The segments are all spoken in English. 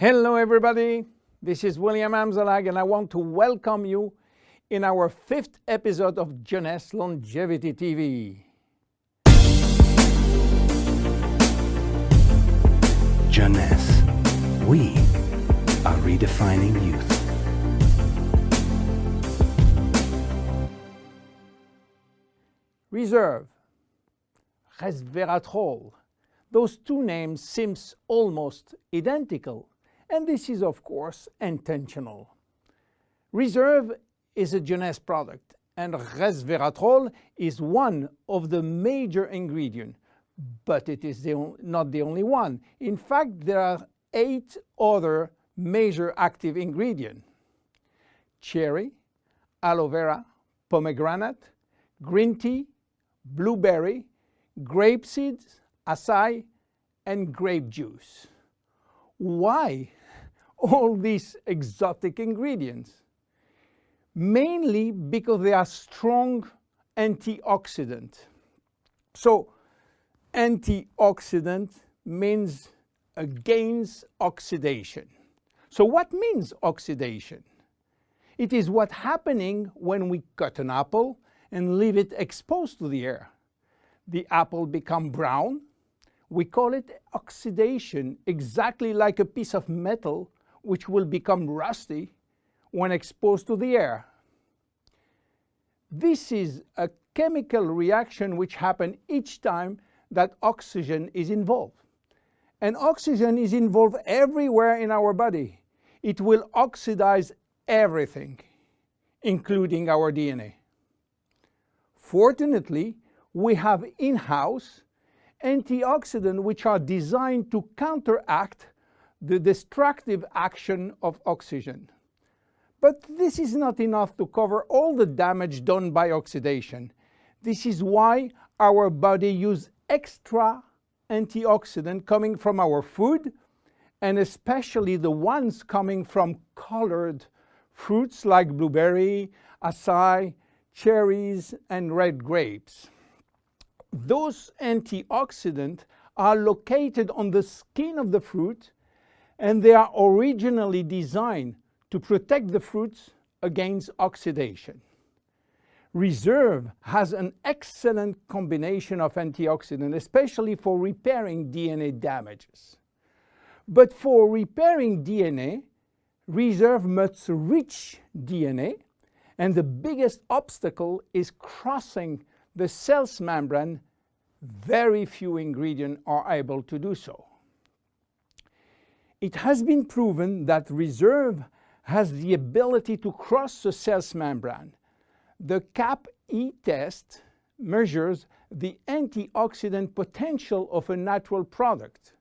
Hello everybody, this is William Amzalag and I want to welcome you in our 5th episode of Jeunesse Longevity TV. Jeunesse, we are redefining youth. Reserve, resveratrol, those two names seem almost identical, and this is of course intentional. Reserve is a Jeunesse product, and resveratrol is one of the major ingredients, but it is not the only one. In fact, there are 8 other major active ingredients: cherry, aloe vera, pomegranate, green tea, blueberry, grape seeds, acai, and grape juice. Why all these exotic ingredients? Mainly because they are strong antioxidants. So antioxidant means against oxidation. So what means oxidation? It is what's happening when we cut an apple and leave it exposed to the air. The apple becomes brown. We call it oxidation, exactly like a piece of metal which will become rusty when exposed to the air. This is a chemical reaction which happens each time that oxygen is involved. And oxygen is involved everywhere in our body. It will oxidize everything, including our DNA. Fortunately, we have in-house antioxidants which are designed to counteract the destructive action of oxygen. But this is not enough to cover all the damage done by oxidation. This is why our body uses extra antioxidants coming from our food, and especially the ones coming from colored fruits like blueberry, acai, cherries, and red grapes. Those antioxidants are located on the skin of the fruit, and they are originally designed to protect the fruits against oxidation. Reserve has an excellent combination of antioxidants, especially for repairing DNA damages. But for repairing DNA, Reserve must reach DNA, and the biggest obstacle is crossing the cell's membrane. Very few ingredients are able to do so. It has been proven that Reserve has the ability to cross the cell's membrane. The CAP-E test measures the antioxidant potential of a natural product.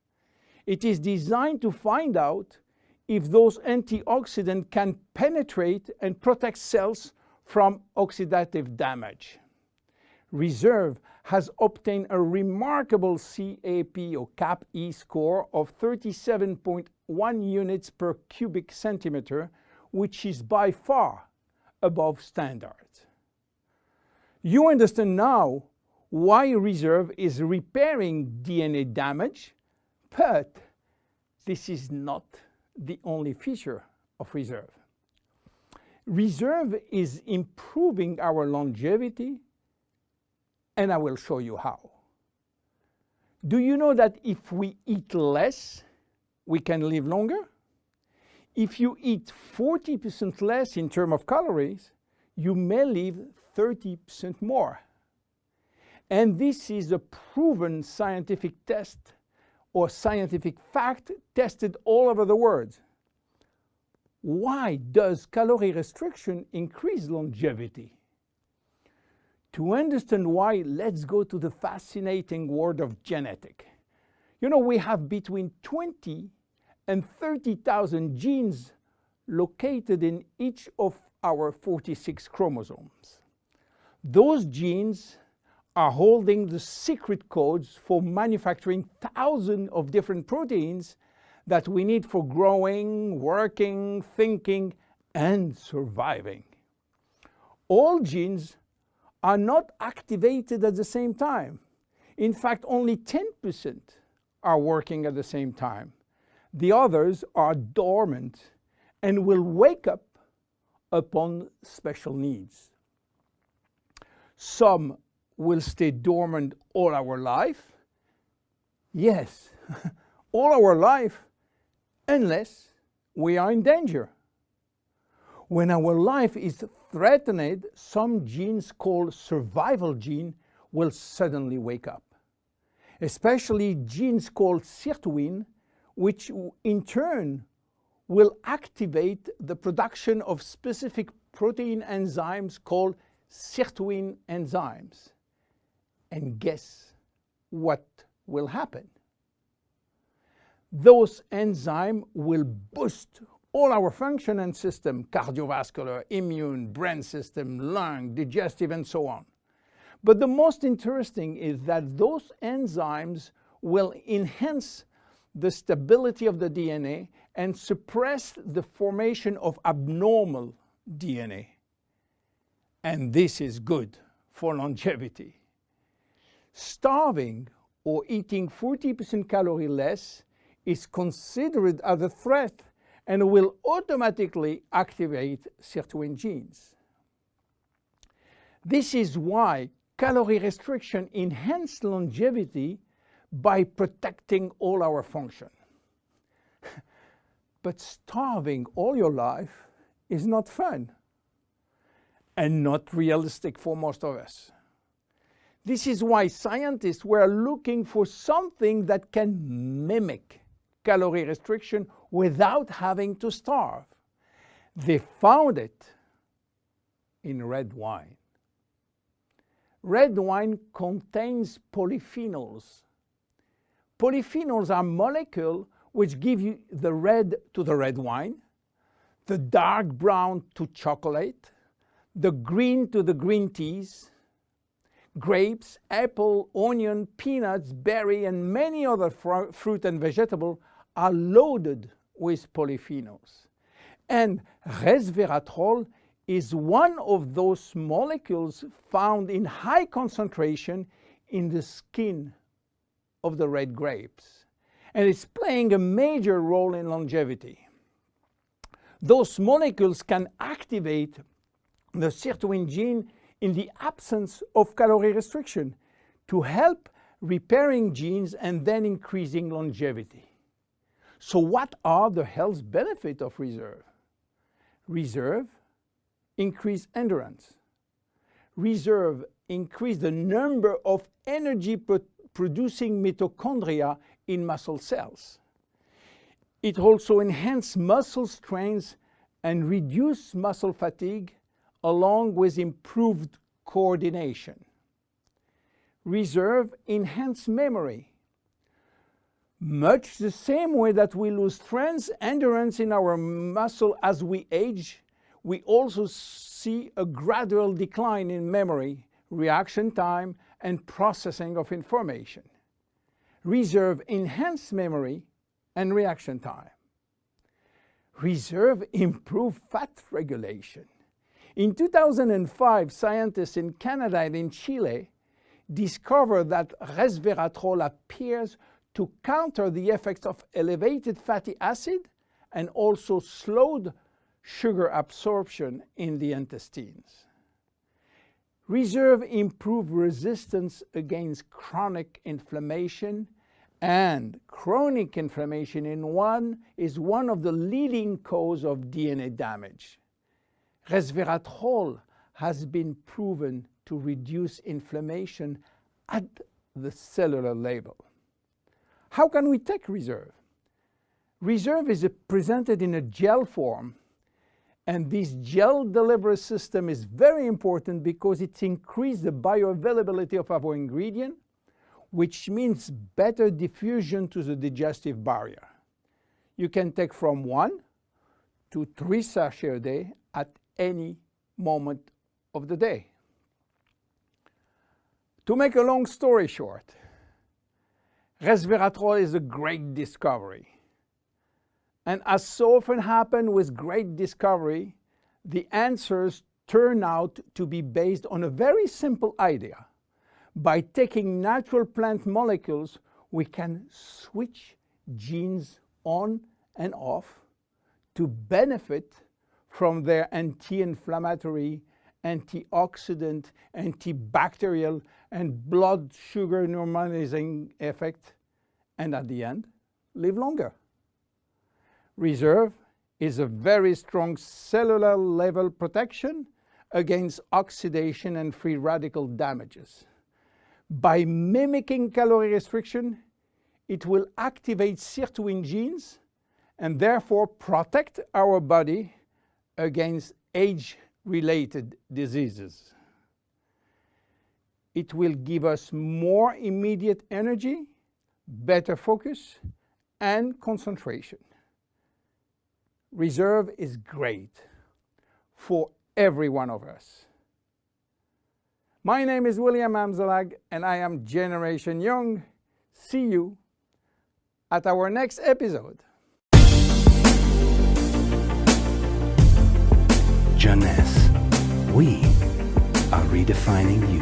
It is designed to find out if those antioxidants can penetrate and protect cells from oxidative damage. Reserve has obtained a remarkable CAP or CAP-E score of 37.1 units per cubic centimeter, which is by far above standards. You understand now why Reserve is repairing DNA damage, but this is not the only feature of Reserve. Reserve is improving our longevity, and I will show you how. Do you know that if we eat less, we can live longer? If you eat 40% less in terms of calories, you may live 30% more. And this is a proven scientific test or scientific fact tested all over the world. Why does calorie restriction increase longevity? To understand why, let's go to the fascinating world of genetics. You know, we have between 20 and 30,000 genes located in each of our 46 chromosomes. Those genes are holding the secret codes for manufacturing thousands of different proteins that we need for growing, working, thinking, and surviving. All genes are not activated at the same time. In fact, only 10% are working at the same time. The others are dormant and will wake up upon special needs. Some will stay dormant all our life. Yes, all our life, unless we are in danger. When our life is threatened, some genes called survival gene will suddenly wake up. Especially genes called sirtuin, which in turn will activate the production of specific protein enzymes called sirtuin enzymes. And guess what will happen? Those enzymes will boost all our function and system, cardiovascular, immune, brain system, lung, digestive, and so on. But the most interesting is that those enzymes will enhance the stability of the DNA and suppress the formation of abnormal DNA. And this is good for longevity. Starving or eating 40% calorie less is considered as a threat and will automatically activate sirtuin genes. This is why calorie restriction enhances longevity by protecting all our function. But starving all your life is not fun and not realistic for most of us. This is why scientists were looking for something that can mimic calorie restriction without having to starve. They found it in red wine. Red wine contains polyphenols. Polyphenols are molecules which give you the red to the red wine, the dark brown to chocolate, the green to the green teas. Grapes, apple, onion, peanuts, berry, and many other fruit and vegetables are loaded with polyphenols. And resveratrol is one of those molecules found in high concentration in the skin of the red grapes. And it's playing a major role in longevity. Those molecules can activate the sirtuin gene in the absence of calorie restriction to help repairing genes and then increasing longevity. So what are the health benefits of reserve? Reserve increase endurance. Reserve increase the number of energy-producing mitochondria in muscle cells. It also enhances muscle strength and reduces muscle fatigue, along with improved coordination. Reserve enhances memory. Much the same way that we lose strength, endurance in our muscle as we age, we also see a gradual decline in memory, reaction time, and processing of information. Reserve enhances memory and reaction time. Reserve improves fat regulation. In 2005, scientists in Canada and in Chile discovered that resveratrol appears to counter the effects of elevated fatty acid and also slowed sugar absorption in the intestines. Reserve improves resistance against chronic inflammation, and chronic inflammation is one of the leading causes of DNA damage. Resveratrol has been proven to reduce inflammation at the cellular level. How can we take reserve? Reserve is presented in a gel form, and this gel delivery system is very important because it increases the bioavailability of our ingredient, which means better diffusion to the digestive barrier. You can take from 1 to 3 sachets a day at any moment of the day. To make a long story short, resveratrol is a great discovery. And as so often happens with great discovery, the answers turn out to be based on a very simple idea. By taking natural plant molecules, we can switch genes on and off to benefit from their anti-inflammatory, antioxidant, antibacterial, and blood sugar normalizing effect, and at the end, live longer. Reserve is a very strong cellular level protection against oxidation and free radical damages. By mimicking calorie restriction, it will activate sirtuin genes and therefore protect our body against age-related diseases. It will give us more immediate energy, better focus, and concentration. Reserve is great for every one of us. My name is William Amzalag, and I am Generation Young. See you at our next episode. Jeunesse, we are redefining youth.